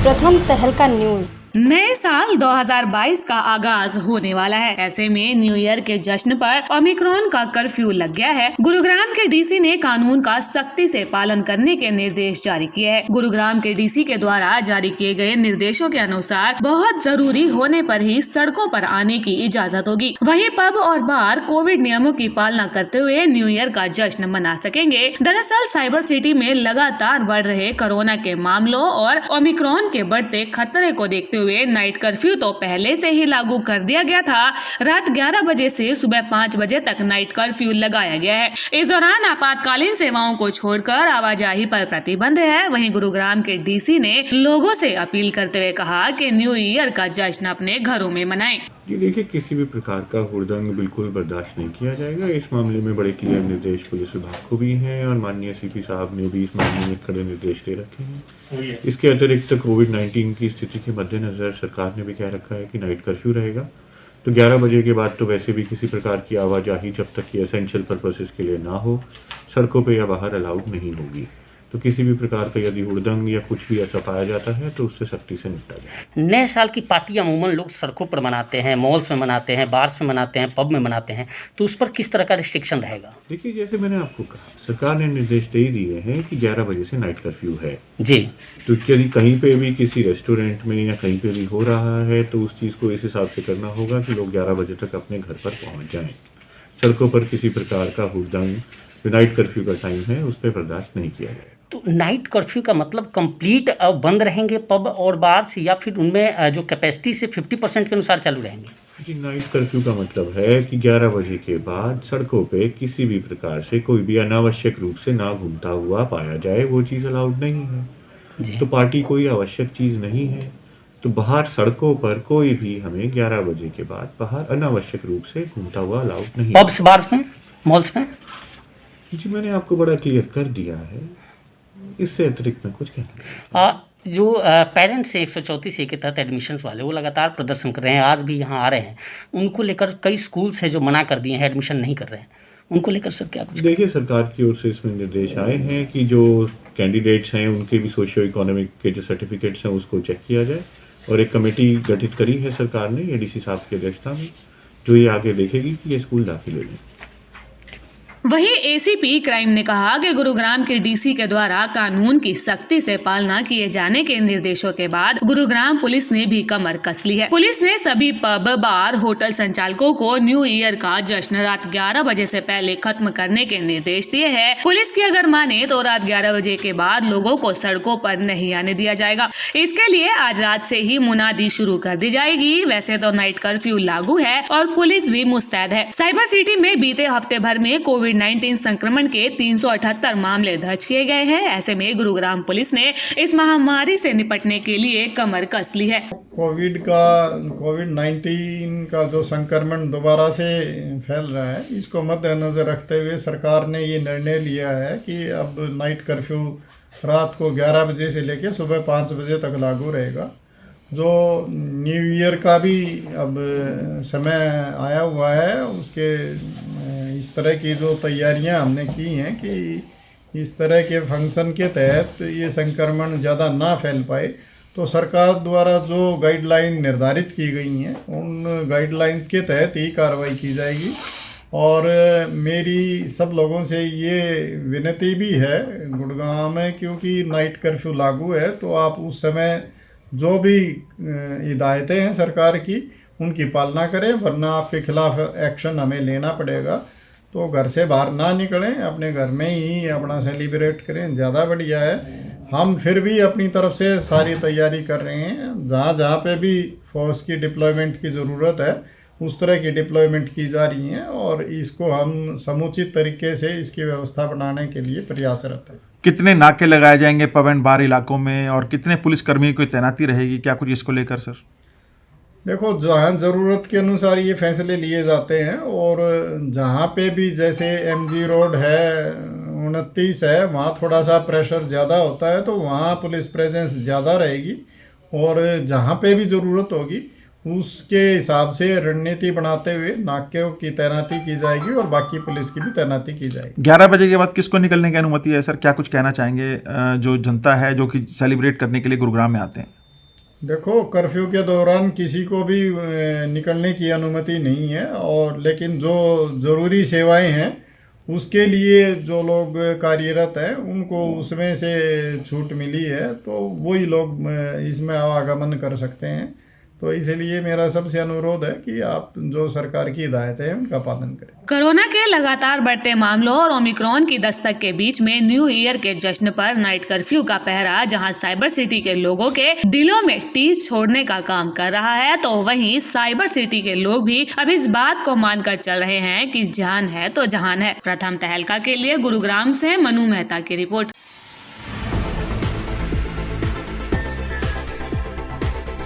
प्रथम तहलका न्यूज। नए साल 2022 का आगाज होने वाला है। ऐसे में न्यू ईयर के जश्न पर ओमिक्रॉन का कर्फ्यू लग गया है। गुरुग्राम के डीसी ने कानून का सख्ती से पालन करने के निर्देश जारी किए हैं। गुरुग्राम के डीसी के द्वारा जारी किए गए निर्देशों के अनुसार बहुत जरूरी होने पर ही सड़कों पर आने की इजाजत होगी। वहीं पब और बार कोविड नियमों की पालना करते हुए न्यू ईयर का जश्न मना सकेंगे। दरअसल साइबर सिटी में लगातार बढ़ रहे कोरोना के मामलों और ओमिक्रॉन के बढ़ते खतरे को देखते हुए नाइट कर्फ्यू तो पहले से ही लागू कर दिया गया था। रात 11 बजे से सुबह 5 बजे तक नाइट कर्फ्यू लगाया गया है। इस दौरान आपातकालीन सेवाओं को छोड़कर आवाजाही पर प्रतिबंध है। वहीं गुरुग्राम के डीसी ने लोगों से अपील करते हुए कहा कि न्यू ईयर का जश्न अपने घरों में मनाएं। ये देखिए, किसी भी प्रकार का हुड़दंग बिल्कुल बर्दाश्त नहीं किया जाएगा। इस मामले में बड़े क्लियर निर्देश पुलिस विभाग को भी हैं और माननीय सीपी साहब ने भी इस मामले में कड़े निर्देश दे रखे हैं। इसके अतिरिक्त कोविड-19 की स्थिति के मद्देनजर सरकार ने भी कह रखा है कि नाइट कर्फ्यू रहेगा। तो 11 बजे के बाद तो वैसे भी किसी प्रकार की आवाजाही जब तक कि एसेंशियल पर्पसेस के लिए ना हो, सड़कों पर या बाहर अलाउड नहीं होगी। तो किसी भी प्रकार का यदि हुड़दंग या कुछ भी ऐसा पाया जाता है तो उससे सख्ती से निपटा जाए। नए साल की पार्टी अमूमन लोग सड़कों पर मनाते हैं, मॉल्स में मनाते हैं, बार्स में मनाते हैं, पब में मनाते हैं, तो उस पर किस तरह का रिस्ट्रिक्शन रहेगा? देखिए, जैसे मैंने आपको कहा, सरकार ने निर्देश दे दिए हैं कि 11 बजे से नाइट कर्फ्यू है जी। तो यदि कहीं पे भी किसी रेस्टोरेंट में या कहीं पे भी हो रहा है तो उस चीज़ को इस हिसाब से करना होगा कि लोग 11 बजे तक अपने घर पर पहुंच जाएं। सड़कों पर किसी प्रकार का हुड़दंग, जो नाइट कर्फ्यू का टाइम है, उस पर बर्दाश्त नहीं किया जाएगा। तो नाइट कर्फ्यू का मतलब कंप्लीट बंद रहेंगे पब और बार्स, या फिर उनमें जो कैपेसिटी से 50% के अनुसार चालू रहेंगे? जी, नाइट कर्फ्यू का मतलब है कि 11 बजे के बाद सड़कों पे किसी भी प्रकार से कोई भी अनावश्यक रूप से ना घूमता हुआ पाया जाए, वो चीज़ अलाउड नहीं है। तो पार्टी कोई आवश्यक चीज़ नहीं है। तो बाहर सड़कों पर कोई भी हमें 11 बजे के बाद बाहर अनावश्यक रूप से घूमता हुआ अलाउड नहीं। पब्स, बार्स में, मॉल्स में? जी, मैंने आपको बड़ा क्लियर कर दिया है। इससे अतिरिक्त मैं कुछ कहना जो पेरेंट्स हैं 134 ए के तहत एडमिशन्स वाले, वो लगातार प्रदर्शन कर रहे हैं, आज भी यहाँ आ रहे हैं। उनको लेकर कई स्कूल्स हैं जो मना कर दिए हैं, एडमिशन नहीं कर रहे हैं। उनको लेकर सर क्या कुछ? देखिए, सरकार की ओर से इसमें निर्देश आए हैं कि जो कैंडिडेट्स हैं उनके भी सोशियो इकोनॉमिक के जो सर्टिफिकेट्स हैं उसको चेक किया जाए और एक कमेटी गठित करी है सरकार ने एडीसी साहब की अध्यक्षता में, जो ये आगे देखेगी कि ये स्कूल दाखिल हो जाए। वहीं एसीपी क्राइम ने कहा कि गुरुग्राम के डीसी के द्वारा कानून की सख्ती से पालना किए जाने के निर्देशों के बाद गुरुग्राम पुलिस ने भी कमर कस ली है। पुलिस ने सभी पब, बार, होटल संचालकों को न्यू ईयर का जश्न रात 11 बजे से पहले खत्म करने के निर्देश दिए हैं। पुलिस की अगर माने तो रात 11 बजे के बाद लोगों को सड़कों पर नहीं आने दिया जाएगा। इसके लिए आज रात से ही मुनादी शुरू कर दी जाएगी। वैसे तो नाइट कर्फ्यू लागू है और पुलिस भी मुस्तैद है। साइबर सिटी में बीते हफ्ते भर में कोविड-19 संक्रमण के 378 मामले दर्ज किए गए हैं। ऐसे में गुरुग्राम पुलिस ने इस महामारी से निपटने के लिए कमर कस ली है। कोविड-19 का जो संक्रमण दोबारा से फैल रहा है, इसको मद्देनजर रखते हुए सरकार ने ये निर्णय लिया है कि अब नाइट कर्फ्यू रात को 11 बजे से लेकर सुबह 5 बजे तक लागू रहेगा। जो न्यू ईयर का भी अब समय आया हुआ है, उसके इस तरह की जो तैयारियां हमने की हैं कि इस तरह के फंक्शन के तहत ये संक्रमण ज़्यादा ना फैल पाए, तो सरकार द्वारा जो गाइडलाइन निर्धारित की गई हैं उन गाइडलाइंस के तहत ही कार्रवाई की जाएगी। और मेरी सब लोगों से ये विनती भी है गुड़गांव में, क्योंकि नाइट कर्फ्यू लागू है, तो आप उस समय जो भी हिदायतें हैं सरकार की उनकी पालना करें, वरना आपके खिलाफ एक्शन हमें लेना पड़ेगा। तो घर से बाहर ना निकलें, अपने घर में ही अपना सेलिब्रेट करें, ज़्यादा बढ़िया है। हम फिर भी अपनी तरफ से सारी तैयारी कर रहे हैं। जहाँ जहाँ पे भी फोर्स की डिप्लॉयमेंट की ज़रूरत है उस तरह की डिप्लॉयमेंट की जा रही है और इसको हम समुचित तरीके से इसकी व्यवस्था बनाने के लिए प्रयासरत हैं। कितने नाके लगाए जाएंगे पब एंड बार इलाकों में और कितने पुलिसकर्मियों की तैनाती रहेगी, क्या कुछ इसको लेकर सर? देखो, जहाँ ज़रूरत के अनुसार ये फैसले लिए जाते हैं और जहाँ पे भी जैसे एमजी रोड है, 29 है, वहाँ थोड़ा सा प्रेशर ज़्यादा होता है तो वहाँ पुलिस प्रेजेंस ज़्यादा रहेगी और जहाँ पे भी ज़रूरत होगी उसके हिसाब से रणनीति बनाते हुए नाकों की तैनाती की जाएगी और बाकी पुलिस की भी तैनाती की जाएगी। 11 बजे के बाद किसको निकलने की अनुमति है सर? क्या कुछ कहना चाहेंगे जो जनता है जो कि सेलिब्रेट करने के लिए गुरुग्राम में आते हैं? देखो, कर्फ्यू के दौरान किसी को भी निकलने की अनुमति नहीं है, और लेकिन जो ज़रूरी सेवाएं हैं उसके लिए जो लोग कार्यरत हैं उनको उसमें से छूट मिली है, तो वही लोग इसमें आवागमन कर सकते हैं। तो इसलिए मेरा सबसे अनुरोध है कि आप जो सरकार की हिदायतें हैं उनका पालन करें। कोरोना के लगातार बढ़ते मामलों और ओमिक्रॉन की दस्तक के बीच में न्यू ईयर के जश्न पर नाइट कर्फ्यू का पहरा जहां साइबर सिटी के लोगों के दिलों में टीस छोड़ने का काम कर रहा है, तो वहीं साइबर सिटी के लोग भी अब इस बात को मानकर चल रहे हैं कि जान है तो जहान है। प्रथम तहलका के लिए गुरुग्राम से मनु मेहता की रिपोर्ट।